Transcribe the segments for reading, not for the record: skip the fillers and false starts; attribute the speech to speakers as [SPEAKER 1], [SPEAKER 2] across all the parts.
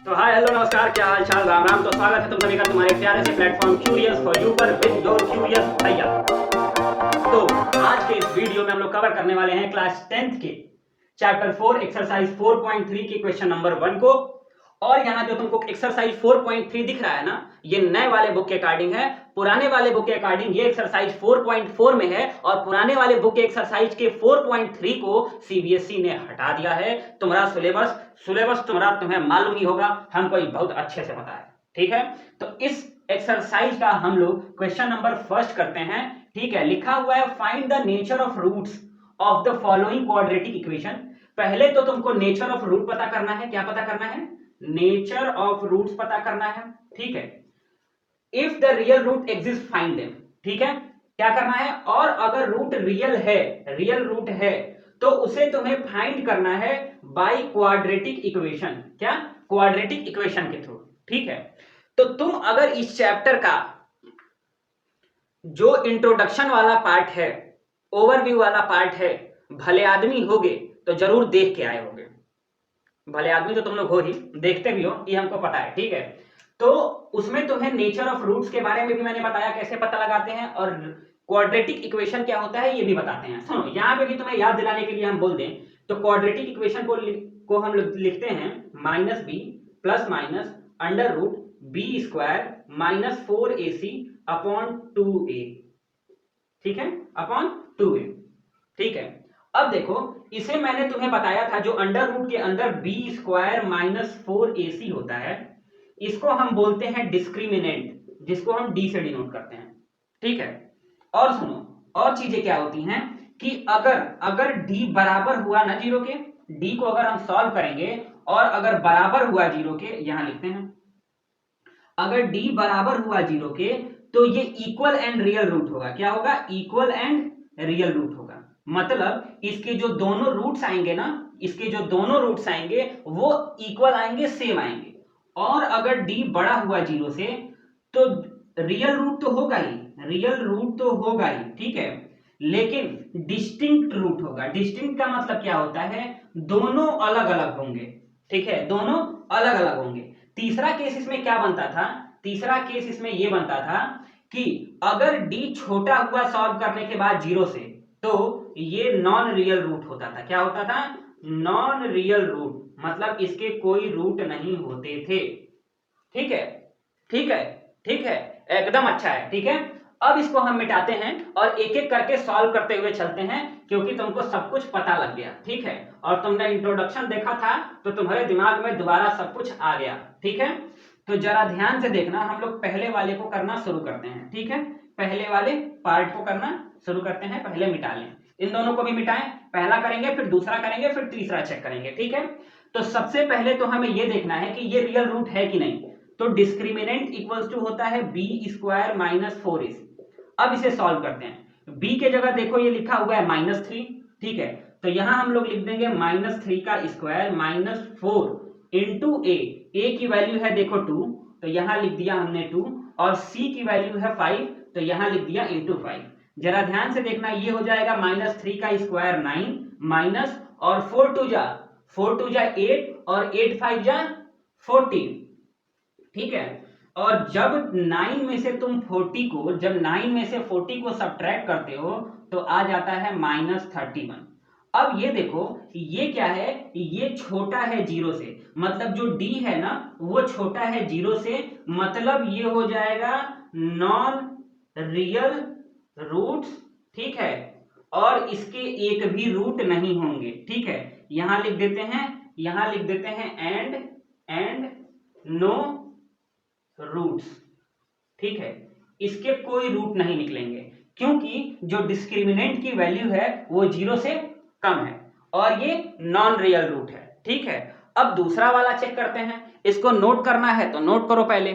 [SPEAKER 1] तो hi hello नमस्कार, क्या हाल चाल, राम राम। तो स्वागत है तुम सभी का तुम्हारे प्यारे से प्लेटफॉर्म क्यूरियस फॉर यू पर विद योर क्यूरियस भैया। तो आज के इस वीडियो में हम लोग कवर करने वाले हैं क्लास 10th के चैप्टर 4 एक्सरसाइज 4.3 के क्वेश्चन नंबर 1 को। और यहाँ जो तुमको एक्सरसाइज 4.3 दिख रहा है ना, ये नए वाले बुक के अकॉर्डिंग है। पुराने वाले बुक के अकॉर्डिंग ये एक्सरसाइज 4.4 में है और पुराने वाले बुक के एक्सरसाइज के 4.3 को सीबीएसई ने हटा दिया है। तुम्हारा सिलेबस तुम्हें मालूम ही होगा, हमको बहुत अच्छे से पता है, ठीक है। तो इस एक्सरसाइज का हम लोग क्वेश्चन नंबर फर्स्ट करते हैं, ठीक है। लिखा हुआ है find the nature of roots of the following quadratic equation. पहले तो तुमको नेचर ऑफ रूट पता करना है। क्या पता करना है? नेचर ऑफ रूट्स पता करना है, ठीक है। If the real root exist find them, ठीक है। क्या करना है? और अगर रूट रियल रूट है तो उसे तुम्हें फाइंड करना है बाय क्वाड्रेटिक इक्वेशन। क्या? क्वाड्रेटिक इक्वेशन के थ्रू, ठीक है। तो तुम अगर इस चैप्टर का जो इंट्रोडक्शन वाला पार्ट है, ओवरव्यू वाला पार्ट है, भले आदमी होगे तो जरूर देख के आए होगे। भले आदमी तो तुम लोग हो ही, देखते भी हो, ये हमको पता है, ठीक है। तो उसमें तुम्हें नेचर ऑफ रूट्स के बारे में भी मैंने बताया, कैसे पता लगाते हैं, और क्वाड्रेटिक इक्वेशन क्या होता है ये भी बताते हैं। सुनो, यहाँ पे भी तुम्हें याद दिलाने के लिए हम बोल दें तो क्वाड्रेटिक इक्वेशन को हम लिखते हैं minus B plus minus under root B square minus 4ac upon 2a, ठीक है, अपॉन 2a, ठीक है। अब देखो, इसे मैंने तुम्हें बताया था, जो अंडर रूट के अंदर बी स्क्वायर माइनस 4ac होता है, इसको हम बोलते हैं डिस्क्रिमिनेंट, जिसको हम डी से डिनोट करते हैं, ठीक है। और सुनो, और चीजें क्या होती हैं कि अगर डी बराबर हुआ ना जीरो के, डी को अगर हम सॉल्व करेंगे और अगर बराबर हुआ जीरो के, यहां लिखते हैं, अगर डी बराबर हुआ जीरो के तो ये इक्वल एंड रियल रूट होगा। क्या होगा? इक्वल एंड रियल रूट होगा। मतलब इसके जो दोनों रूट्स आएंगे ना, इसके जो दोनों रूट्स आएंगे वो इक्वल आएंगे, सेम आएंगे। और अगर डी बड़ा हुआ जीरो से तो रियल रूट तो होगा ही, रियल रूट तो होगा ही, ठीक है, लेकिन डिस्टिंक्ट रूट होगा। डिस्टिंक्ट का मतलब क्या होता है? दोनों अलग अलग होंगे, ठीक है, दोनों अलग अलग होंगे। तीसरा केस इसमें क्या बनता था? तीसरा केस इसमें यह बनता था कि अगर डी छोटा हुआ सॉल्व करने के बाद जीरो से तो ये नॉन रियल रूट होता था। क्या होता था? नॉन रियल रूट, मतलब इसके कोई रूट नहीं होते थे, ठीक है, ठीक है, ठीक है, एकदम अच्छा है, ठीक है। अब इसको हम मिटाते हैं और एक एक करके सॉल्व करते हुए चलते हैं, क्योंकि तुमको सब कुछ पता लग गया, ठीक है, और तुमने इंट्रोडक्शन देखा था तो तुम्हारे दिमाग में दोबारा सब कुछ आ गया, ठीक है। तो जरा ध्यान से देखना, हम लोग पहले वाले को करना शुरू करते हैं, ठीक है। पहले वाले पार्ट को करना शुरू करते हैं, पहले मिटा लें, इन दोनों को भी मिटाएं। पहला करेंगे, फिर दूसरा करेंगे, फिर तीसरा चेक करेंगे, ठीक है। तो सबसे पहले तो हमें यह देखना है कि ये रियल रूट है कि नहीं। तो डिस्क्रिमिनेंट इक्वल्स टू होता है बी स्क्वायर माइनस 4ac। अब इसे सॉल्व करते हैं। b के जगह देखो ये लिखा हुआ है -3, ठीक है, तो यहां हम लोग लिख देंगे -3 का स्क्वायर माइनस 4 इंटू a की वैल्यू है देखो 2, तो यहां लिख दिया हमने 2, और c की वैल्यू है 5, तो यहां लिख दिया इंटू 5। जरा ध्यान से देखना, ये हो जाएगा -3 का स्क्वायर 9 माइनस, और 4 टू जा 8 और 8 5 जा 40, ठीक है। और जब 9 में से तुम 40 को, जब 9 में से 40 को सब्ट्रैक्ट करते हो तो आ जाता है -31। अब ये देखो, ये क्या है? ये छोटा है जीरो से, मतलब जो d है ना वो छोटा है जीरो से, मतलब ये हो जाएगा नॉन रियल रूट्स, ठीक है, और इसके एक भी रूट नहीं होंगे, ठीक है। यहां लिख देते हैं, यहां लिख देते हैं एंड नो रूट्स, ठीक है, इसके कोई रूट नहीं निकलेंगे, क्योंकि जो डिस्क्रिमिनेंट की वैल्यू है वो जीरो से कम है और ये नॉन रियल रूट है, ठीक है। अब दूसरा वाला चेक करते हैं, इसको नोट करना है तो नोट करो पहले।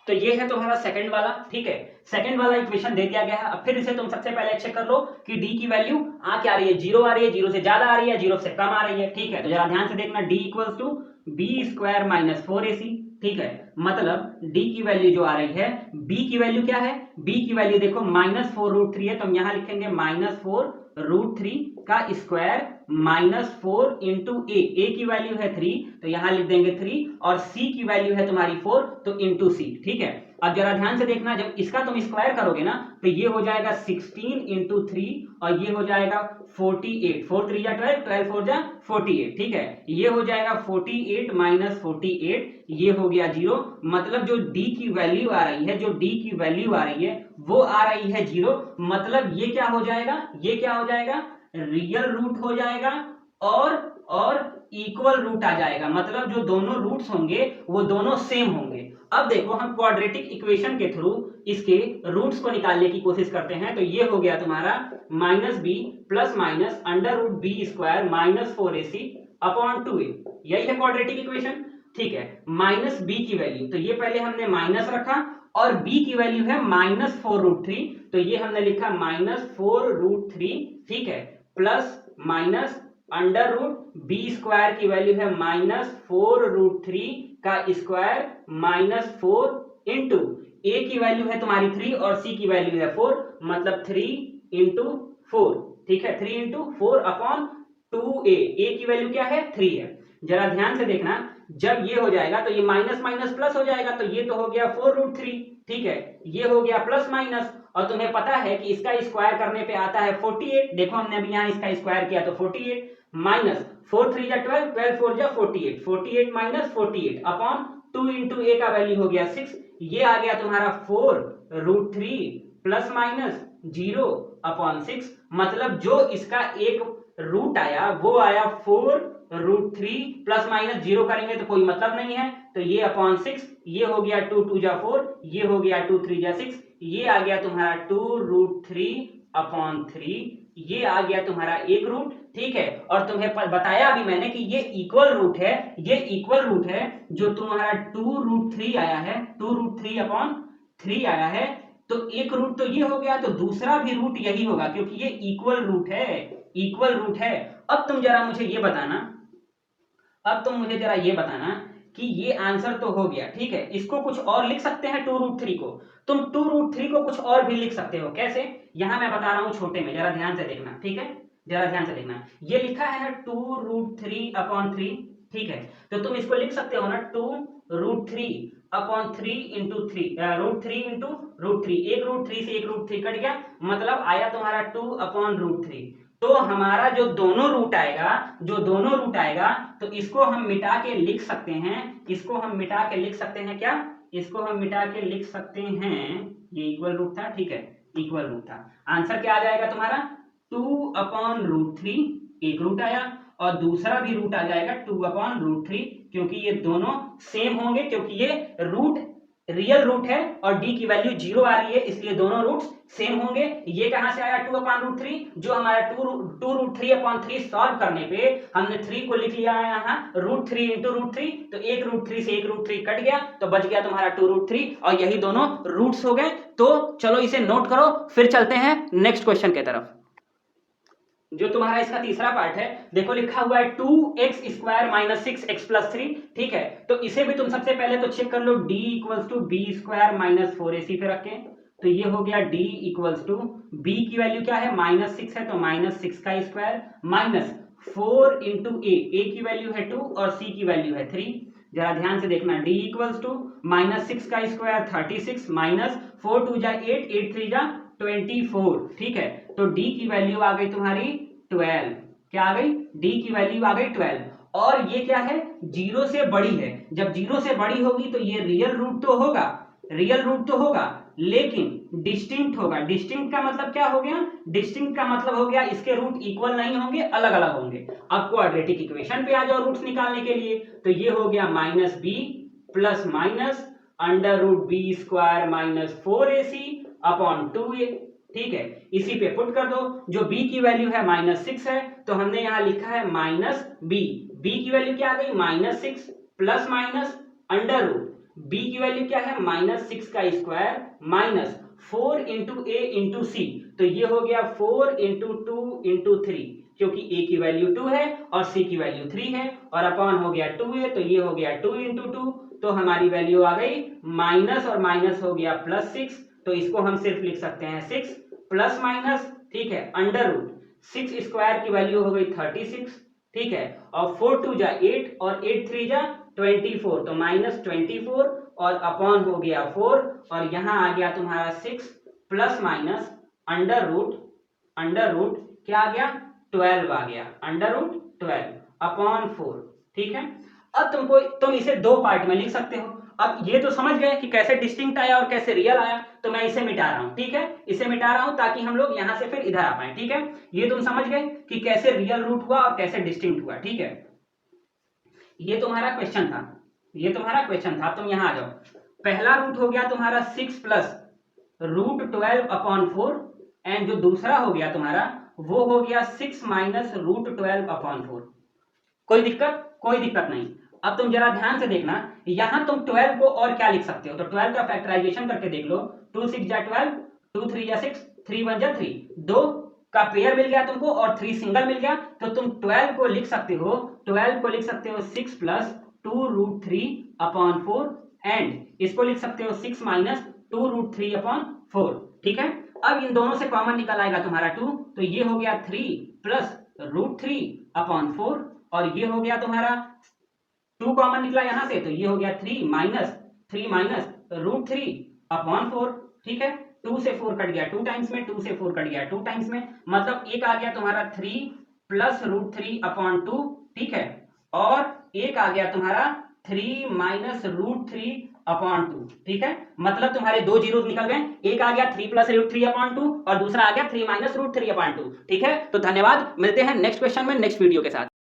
[SPEAKER 1] तो ये है तुम्हारा सेकंड वाला, ठीक है, सेकंड वाला इक्वेशन दे दिया गया है। अब फिर इसे तुम सबसे पहले चेक कर लो कि डी की वैल्यू क्या आ रही है, जीरो आ रही है, जीरो से ज्यादा आ रही है, जीरो से कम आ रही है, ठीक है। तो जरा ध्यान से देखना, D equals to B square minus 4ac, ठीक है, मतलब डी की वैल्यू जो आ रही है, बी की वैल्यू क्या है? बी की वैल्यू देखो -4√3 है, तो हम यहां लिखेंगे -4 √3 का स्क्वायर -4 इंटू ए की वैल्यू है 3 तो यहां लिख देंगे 3 और सी की वैल्यू है तुम्हारी 4 तो इंटू सी। ठीक है, अब जरा ध्यान से देखना, जब इसका तुम स्क्वायर करोगे ना तो ये हो जाएगा 16 इंटू 3 और ये हो जाएगा 48, 4 3 जा 12, 12 4 जा 48। ठीक है, ये हो जाएगा 48 माइनस 48, ये हो गया 0। मतलब जो d की वैल्यू आ रही है, जो d की वैल्यू आ रही है वो आ रही है 0। मतलब ये क्या हो जाएगा, ये क्या हो जाएगा, रियल रूट हो जाएगा और इक्वल रूट आ जाएगा। मतलब जो दोनों रूट्स होंगे वो दोनों सेम होंगे। अब देखो हम क्वाड्रेटिक इक्वेशन के थ्रू इसके रूट्स को निकालने की कोशिश करते हैं। तो ये हो गया तुम्हारा -b plus minus √b² -4ac upon 2a, यही है क्वाड्रेटिक इक्वेशन। ठीक है, -b की वैल्यू, तो ये पहले हमने माइनस रखा और b की वैल्यू है -4√3 तो ये हमने लिखा -4√3। ठीक है, प्लस माइनस √b² की वैल्यू है -4√3 का स्क्वायर -4 इंटू a की वैल्यू है तुम्हारी 3 और c की वैल्यू है 4, मतलब 3 इंटू 4। ठीक है, 3 इंटू 4 अपॉन 2a, a की वैल्यू क्या है 3 है। जरा ध्यान से देखना, जब ये हो जाएगा तो ये माइनस माइनस प्लस हो जाएगा, तो ये तो हो गया 4√3। ठीक है, ये हो गया प्लस माइनस, और तुम्हें पता है कि इसका स्क्वायर करने पे आता है 48। देखो हमने अभी यहाँ इसका स्क्वायर किया तो 48 माइनस 4 3 जा 12, 12 4 जा 48, 48 माइनस 48 अपॉन 2 इंटू ए का वैल्यू हो गया 6, ये आ गया तुम्हारा 4√3 प्लस माइनस 0 अपॉन 6। मतलब जो इसका एक रूट आया वो आया 4√3 प्लस माइनस 0 करेंगे तो कोई मतलब नहीं है, तो ये अपॉन 6, ये हो गया 2 2 जा 4, ये हो गया 2 3 जा 6, ये आ गया तुम्हारा 2√3 अपॉन 3, ये आ गया तुम्हारा एक रूट। ठीक है, और तुम्हें बताया अभी मैंने कि ये इक्वल रूट है, ये इक्वल रूट है। जो तुम्हारा 2√3 आया है, 2√3 अपॉन 3 आया है, तो एक रूट तो ये हो गया, तो दूसरा भी रूट यही होगा क्योंकि ये इक्वल रूट है, इक्वल रूट है। अब तुम जरा मुझे ये बताना, अब तुम मुझे जरा ये बताना कि ये आंसर तो हो गया। ठीक है, इसको कुछ और लिख सकते हैं 2√3 को, तुम 2√3 को कुछ और भी लिख सकते हो। कैसे, यहां मैं बता रहा हूं छोटे में, जरा ध्यान से देखना। ठीक है, जरा ध्यान से देखना, ये लिखा है ना 2√3 अपॉन 3। ठीक है, तो तुम इसको लिख सकते हो ना 2√3 अपॉन 3 इंटू 3, √3 इंटू √3, एक √3 से एक √3 कट गया, मतलब आया तुम्हारा 2 अपॉन √3। तो हमारा जो दोनों रूट आएगा, जो दोनों रूट आएगा, तो इसको हम मिटा के लिख सकते हैं, इसको हम मिटा के लिख सकते हैं क्या, इसको हम मिटा के लिख सकते हैं, ये इक्वल रूट था। ठीक है, इक्वल रूट था। आंसर क्या आ जाएगा तुम्हारा 2 अपॉन √3, एक रूट आया, और दूसरा भी रूट आ जाएगा 2 अपॉन √3, क्योंकि ये दोनों सेम होंगे, क्योंकि ये रूट रियल रूट है और d की वैल्यू 0 आ रही है, इसलिए दोनों रूट्स सेम होंगे। ये कहां से आया 2 अपॉन √3, जो हमारा 2√3 अपॉन 3 सॉल्व करने पे हमने 3 को लिख लिया है यहाँ √3 इंटू √3, तो एक √3 से एक √3 कट गया, तो बच गया तुम्हारा 2√3, और यही दोनों रूट्स हो गए। तो चलो इसे नोट करो, फिर चलते हैं नेक्स्ट क्वेश्चन की तरफ, जो तुम्हारा इसका तीसरा पार्ट है। देखो लिखा हुआ है 2x² - 6x + 3। ठीक है, तो इसे भी तुम सबसे पहले तो चेक कर लो, d = b² - 4ac पे रखें, तो ये हो गया d = b की वैल्यू क्या है -6 है, तो -6 का स्क्वायर माइनस 4 इंटू a की वैल्यू है 2 और c की वैल्यू है 3। जरा ध्यान से देखना, d = -6 का स्क्वायर 36 माइनस 4 2 जा 8, 8 3 जा 24। ठीक है, तो d की वैल्यू आ गई तुम्हारी 12। क्या आ गई, d की वैल्यू आ गई 12, और ये क्या है 0 से बड़ी है। जब 0 से बड़ी होगी तो ये रियल रूट तो होगा, रियल रूट तो होगा, लेकिन डिस्टिंक्ट होगा। डिस्टिंक्ट का मतलब क्या हो गया, डिस्टिंक्ट का मतलब हो गया इसके रूट इक्वल नहीं होंगे, अलग अलग होंगे। अब क्वाड्रेटिक इक्वेशन पे आ जाओ रूट्स निकालने के लिए, तो ये हो गया -b plus minus √b² - 4ac upon 2a। ठीक है, इसी पे पुट कर दो, जो b की वैल्यू है -6 है, तो हमने यहां लिखा है -b, b की वैल्यू क्या आ गई -6 प्लस माइनस √b की वैल्यू क्या है -6 का square minus 4 into a into c, तो ये हो गया 4 इंटू 2 इंटू 3, क्योंकि a की वैल्यू 2 है और c की वैल्यू 3 है, और अपॉन हो गया 2a, तो ये हो गया 2 इंटू 2, तो हमारी वैल्यू आ गई माइनस और माइनस हो गया +6, तो इसको हम सिर्फ लिख सकते हैं 6 प्लस माइनस। ठीक है, √, 6 स्क्वायर की वैल्यू हो गई 36, ठीक है, और 4 टू जा 8 और 8 थ्री जा 24, तो -24 और अपॉन हो गया 4 और यहां आ गया तुम्हारा 6 प्लस माइनस अंडर रूट क्या आ गया 12 आ गया, अंडर रूट 12 अपॉन 4, ठीक है। अब तुम इसे दो पार्ट में लिख सकते हो। अब ये तो समझ गए कि कैसे डिस्टिंक्ट आया और कैसे रियल आया, तो मैं इसे मिटा रहा हूं, ठीक है, इसे मिटा रहा हूं ताकि हम लोग यहां से फिर इधर आ पाए, ठीक है। ये तुम समझ गए कि कैसे रियल रूट हुआ और कैसे डिस्टिंक्ट हुआ, ठीक है। ये तुम्हारा क्वेश्चन था, तुम यहां आ जाओ। पहला रूट हो गया तुम्हारा 6 प्लस रूट 12 अपॉन 4 एंड जो दूसरा हो गया तुम्हारा वो हो गया 6 माइनस रूट 12 अपॉन 4। कोई दिक्कत नहीं। अब तुम जरा ध्यान से देखना, यहां तुम 12 को और क्या लिख सकते हो, तो 12 का फैक्टराइजेशन करके देख लो। 2 6 जा 12, 2 3 जा 6, 3 1 जा 3, 2 का पेयर मिल गया तुमको और 3 सिंगल मिल गया, तो तुम 12 को लिख सकते हो 6 प्लस 2 रूट 3 अपॉन 4 एंड इसको लिख सकते हो 6 माइनस 2 रूट 3 अपॉन 4, ठीक है। अब इन दोनों से कॉमन निकल आएगा तुम्हारा 2, तो ये हो गया 3 प्लस रूट 3 अपॉन 4 और ये हो गया तुम्हारा 2 कॉमन निकला यहां से, तो ये हो गया 3 माइनस रूट 3 अपॉन 4, ठीक है। 2 से 4 कट गया 2 टाइम्स में, 2 से 4 कट गया 2 टाइम्स में, मतलब एक आ गया तुम्हारा 3 प्लस रूट 3 अपॉन 2, ठीक है, और एक आ गया तुम्हारा 3 माइनस रूट 3 अपॉन 2, ठीक है। मतलब तुम्हारे दो जीरोस निकल गए, एक आ गया 3 प्लस रूट 3 अपॉन 2 और दूसरा आ गया 3 माइनस रूट 3 अपॉन 2, ठीक है। तो धन्यवाद, मिलते हैं नेक्स्ट क्वेश्चन में नेक्स्ट वीडियो के साथ।